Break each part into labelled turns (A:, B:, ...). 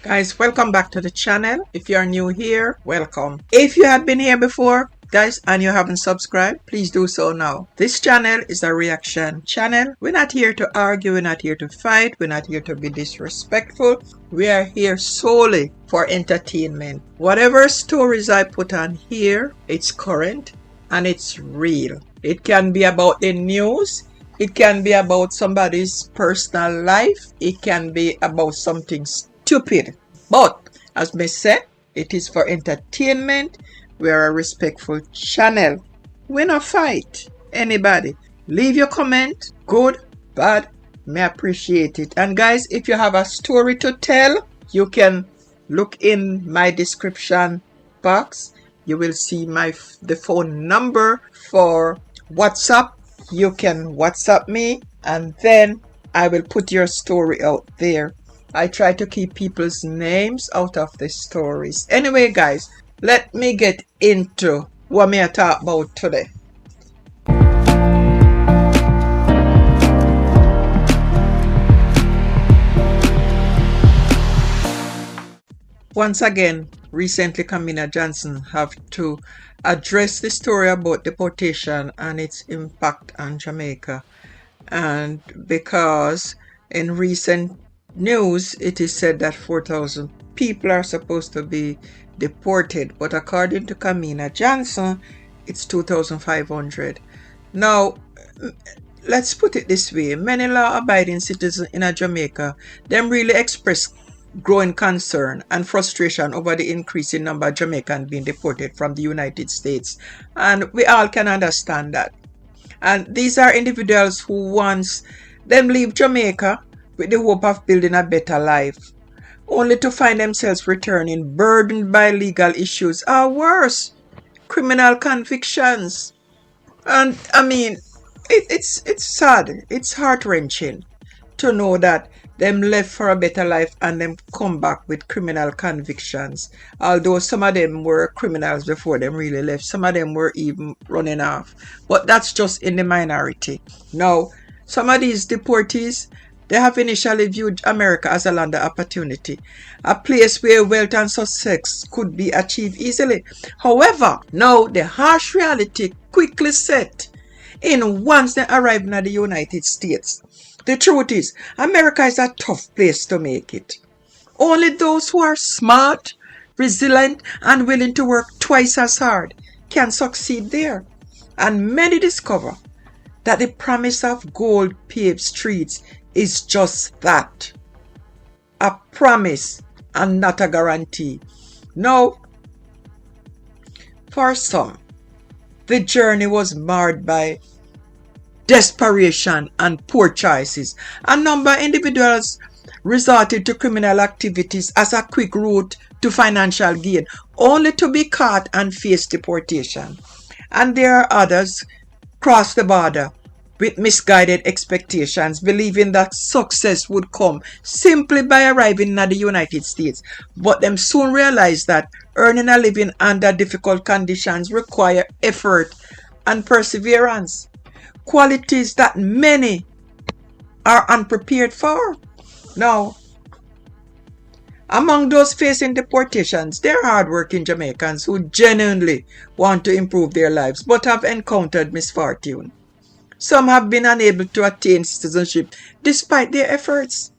A: Guys, welcome back to the channel. If you are new here, welcome. If you have been here before, guys, and you haven't subscribed, please do so now. This channel is a reaction channel. We're not here to argue, we're not here to fight, we're not here to be disrespectful. We are here solely for entertainment. Whatever stories I put on here, it's current and it's real. It can be about the news. It can be about somebody's personal life. It can be about something stupid. But as me say, it is for entertainment. We are a respectful channel. We not fight anybody. Leave your comment, good, bad, me appreciate it. And guys, if you have a story to tell, you can look in my description box. You will see the phone number for WhatsApp. You can WhatsApp me and then I will put your story out there. I try to keep people's names out of the stories. Anyway, guys, let me get into what me I talk about today. Once again, recently Kamina Johnson have to address the story about deportation and its impact on Jamaica. And because in recent news, it is said that 4,000 people are supposed to be deported, but according to Kamina Johnson, it's 2,500. Now, let's put it this way. Many law-abiding citizens in Jamaica, them really express growing concern and frustration over the increasing number of Jamaicans being deported from the United States. And we all can understand that. And these are individuals who once them leave Jamaica with the hope of building a better life, only to find themselves returning burdened by legal issues or worse, criminal convictions. And I mean, it's sad, it's heart-wrenching to know that them left for a better life and them come back with criminal convictions. Although some of them were criminals before them really left, some of them were even running off. But that's just in the minority. Now, some of these deportees, they have initially viewed America as a land of opportunity, a place where wealth and success could be achieved easily. However, now the harsh reality quickly set in once they arrive in the United States. The truth is, America is a tough place to make it. Only those who are smart, resilient, and willing to work twice as hard can succeed there. And many discover that the promise of gold paved streets is just that, a promise and not a guarantee. No, for some, the journey was marred by desperation and poor choices. A number of individuals resorted to criminal activities as a quick route to financial gain, only to be caught and face deportation. And there are others cross the border with misguided expectations, believing that success would come simply by arriving in the United States. But them soon realized that earning a living under difficult conditions require effort and perseverance, qualities that many are unprepared for. Now, among those facing deportations, there are hardworking Jamaicans who genuinely want to improve their lives but have encountered misfortune. Some have been unable to attain citizenship despite their efforts.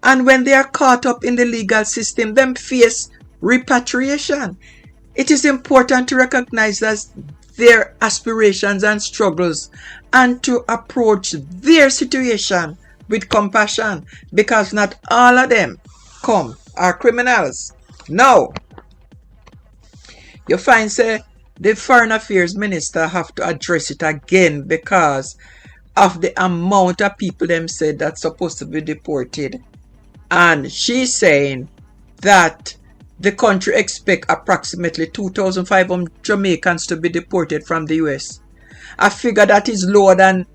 A: And when they are caught up in the legal system, them face repatriation. It is important to recognize their aspirations and struggles and to approach their situation with compassion, because not all of them are criminals. No. You find, say, the Foreign Affairs Minister have to address it again because of the amount of people them said that's supposed to be deported. And she's saying that the country expect approximately 2,500 Jamaicans to be deported from the US. A figure that is lower than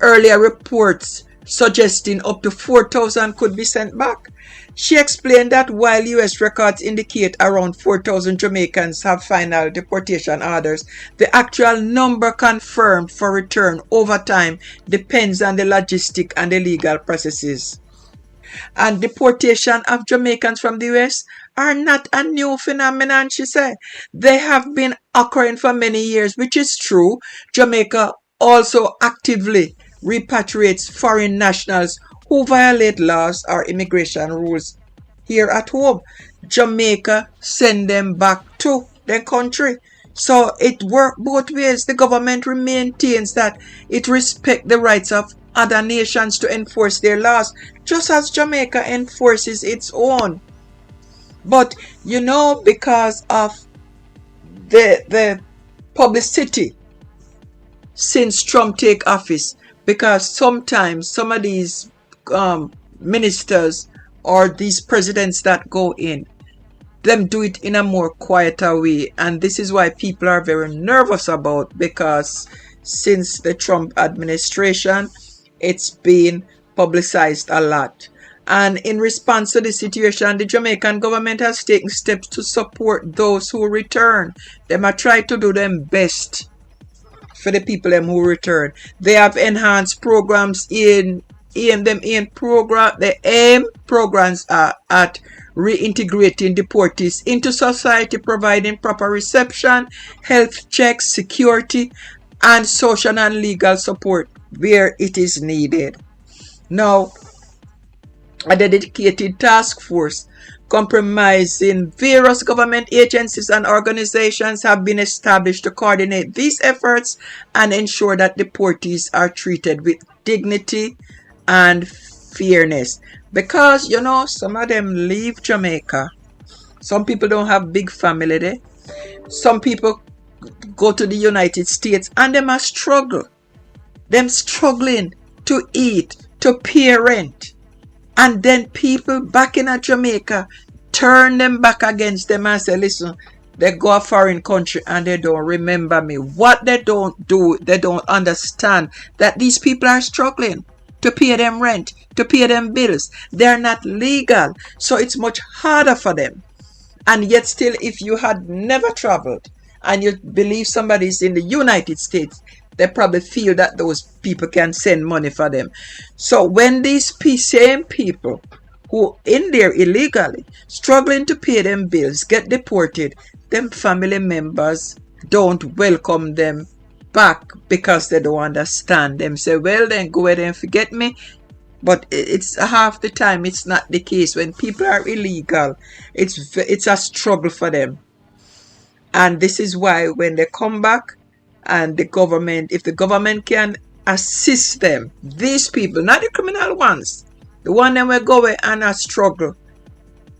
A: earlier reports suggesting up to 4,000 could be sent back. She explained that while US records indicate around 4,000 Jamaicans have final deportation orders, the actual number confirmed for return over time depends on the logistic and the legal processes. And deportation of Jamaicans from the US are not a new phenomenon, she said. They have been occurring for many years, which is true. Jamaica also actively repatriates foreign nationals who violate laws or immigration rules here at home. Jamaica send them back to their country. So it works both ways. The government maintains that it respects the rights of other nations to enforce their laws, just as Jamaica enforces its own. But because of the publicity since Trump take office, because sometimes some of these ministers or these presidents that go in, them do it in a more quieter way, and this is why people are very nervous about, because since the Trump administration, it's been publicized a lot. And in response to the situation, the Jamaican government has taken steps to support those who return. They might try to do them best for the people who return. They have enhanced programs the aim programs are at reintegrating deportees into society, providing proper reception, health checks, security, and social and legal support where it is needed. Now, a dedicated task force comprising various government agencies and organizations have been established to coordinate these efforts and ensure that deportees are treated with dignity and fairness. Because, some of them leave Jamaica. Some people don't have big family there. Some people go to the United States and they must struggle. Them struggling to eat, to pay rent. And then people back in Jamaica turn them back against them and say, listen, they go a foreign country and they don't remember me. What they don't do, they don't understand that these people are struggling to pay them rent, to pay them bills. They're not legal. So it's much harder for them. And yet still, if you had never traveled and you believe somebody's in the United States, they probably feel that those people can send money for them. So when these same people who in there illegally, struggling to pay them bills, get deported, them family members don't welcome them back because they don't understand. Them say, well, then go ahead and forget me. But it's half the time it's not the case. When people are illegal, it's a struggle for them. And this is why when they come back, and if the government can assist them, these people, not the criminal ones, the one that will go away and a struggle,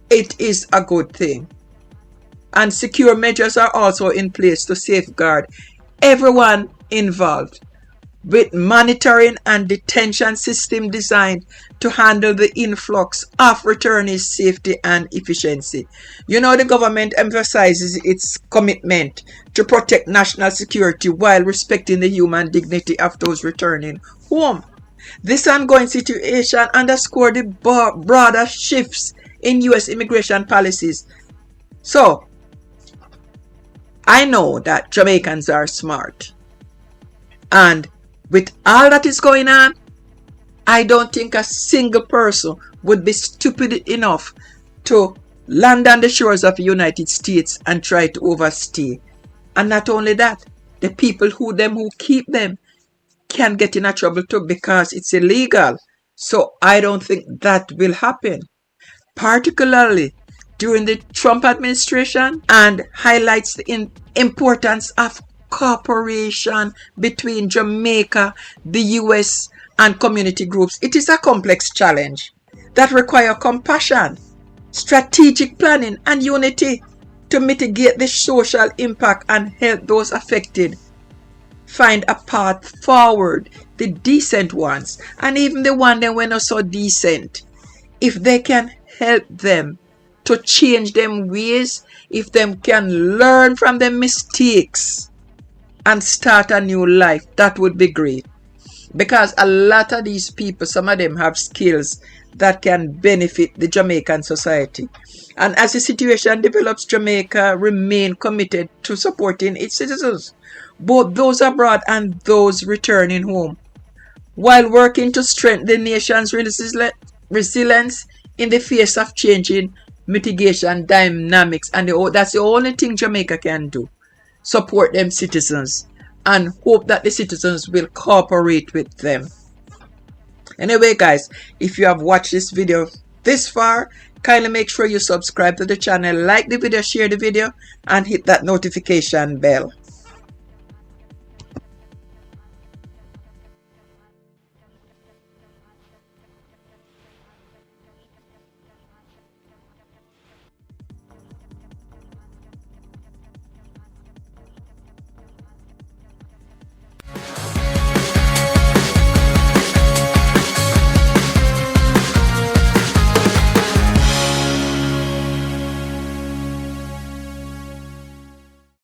A: it is a good thing. And secure measures are also in place to safeguard everyone involved, with monitoring and detention system designed to handle the influx of returnees' safety and efficiency. The government emphasizes its commitment to protect national security while respecting the human dignity of those returning home. This ongoing situation underscores the broader shifts in U.S. immigration policies. So, I know that Jamaicans are smart. And with all that is going on, I don't think a single person would be stupid enough to land on the shores of the United States and try to overstay. And not only that, the people who keep them can get in a trouble too because it's illegal. So I don't think that will happen, particularly during the Trump administration, and highlights the importance of cooperation between Jamaica, the US, and community groups. It is a complex challenge that requires compassion, strategic planning, and unity to mitigate the social impact and help those affected find a path forward, the decent ones, and even the ones that were not so decent. If they can help them to change them ways, if them can learn from their mistakes and start a new life, that would be great. Because a lot of these people, some of them have skills that can benefit the Jamaican society. And as the situation develops, Jamaica remain committed to supporting its citizens, both those abroad and those returning home, while working to strengthen the nation's resilience in the face of changing mitigation dynamics, and that's the only thing Jamaica can do. Support them citizens and hope that the citizens will cooperate with them. Anyway guys, if you have watched this video this far, kindly make sure you subscribe to the channel, like the video, share the video, and hit that notification bell.